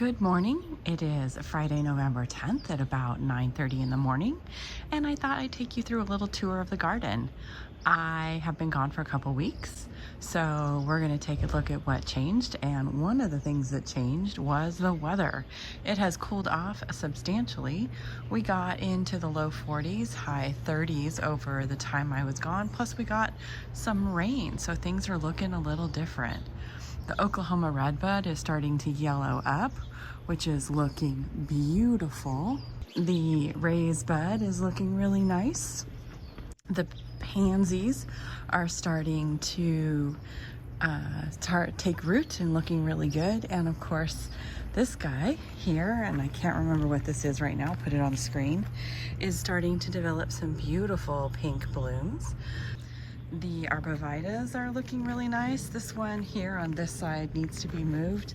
Good morning. It is Friday, November 10th at about 9:30 in the morning, and I thought I'd take you through a little tour of the garden. I have been gone for a couple weeks, so we're going to take a look at what changed, and one of the things that changed was the weather. It has cooled off substantially. We got into the low 40s, high 30s over the time I was gone, plus we got some rain, so things are looking a little different. The Oklahoma redbud is starting to yellow up, which is looking beautiful. The raised bud is looking really nice. The pansies are starting to take root and looking really good. And of course, this guy here, and I can't remember what this is right now, put it on the screen, is starting to develop some beautiful pink blooms. The arbovitas are looking really nice. This one here on this side needs to be moved.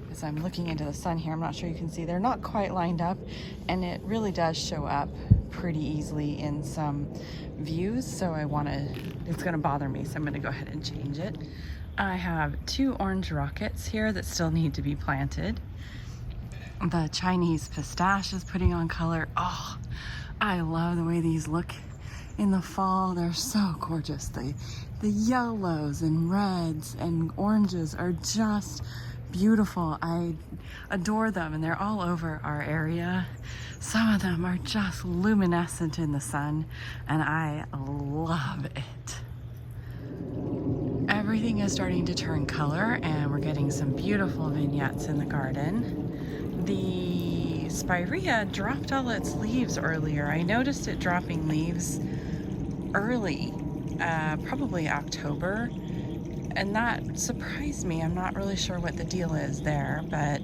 As I'm looking into the sun here, I'm not sure you can see, they're not quite lined up, and it really does show up pretty easily in some views, so it's gonna bother me, so I'm gonna go ahead and change it. I have two orange rockets here that still need to be planted. The Chinese pistache is putting on color. Oh, I love the way these look in the fall. They're so gorgeous. The yellows and reds and oranges are just beautiful. I adore them, and they're all over our area. Some of them are just luminescent in the sun, and I love it. Everything is starting to turn color, and we're getting some beautiful vignettes in the garden. The Spyra dropped all its leaves earlier. I noticed it dropping leaves early, probably October, and that surprised me. I'm not really sure what the deal is there, but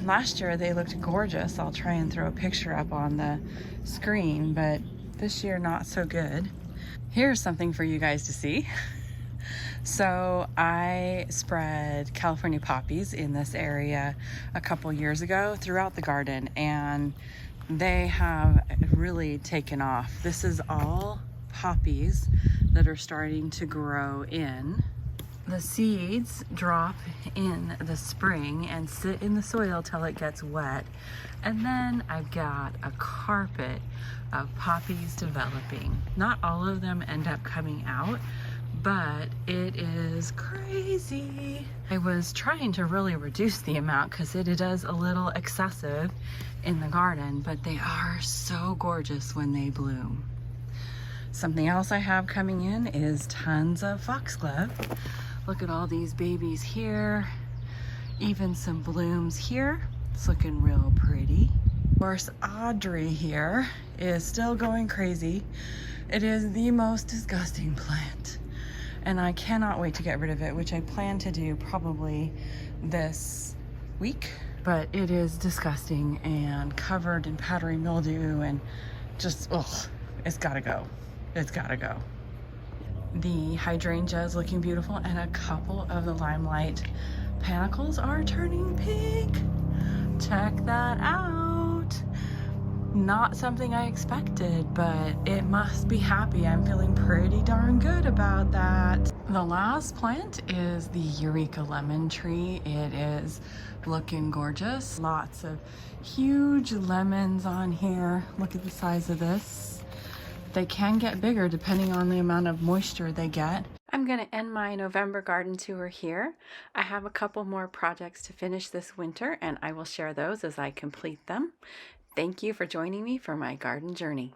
last year they looked gorgeous. I'll try and throw a picture up on the screen, but this year not so good. Here's something for you guys to see. So I spread California poppies in this area a couple years ago throughout the garden, and they have really taken off. This is all poppies that are starting to grow in. The seeds drop in the spring and sit in the soil till it gets wet, and then I've got a carpet of poppies developing. Not all of them end up coming out, but it is crazy. I was trying to really reduce the amount because it is a little excessive in the garden, but they are so gorgeous when they bloom. Something else I have coming in is tons of foxglove. Look at all these babies here, even some blooms here. It's looking real pretty. Of course, Audrey here is still going crazy. It is the most disgusting plant, and I cannot wait to get rid of it, which I plan to do probably this week. But it is disgusting and covered in powdery mildew and just, ugh, it's gotta go. It's gotta go. The hydrangea is looking beautiful, and a couple of the limelight panicles are turning pink. Check that out. Not something I expected, but it must be happy. I'm feeling pretty darn good about that. The last plant is the Eureka lemon tree. It is looking gorgeous. Lots of huge lemons on here. Look at the size of this. They can get bigger depending on the amount of moisture they get. I'm going to end my November garden tour here. I have a couple more projects to finish this winter, and I will share those as I complete them. Thank you for joining me for my garden journey.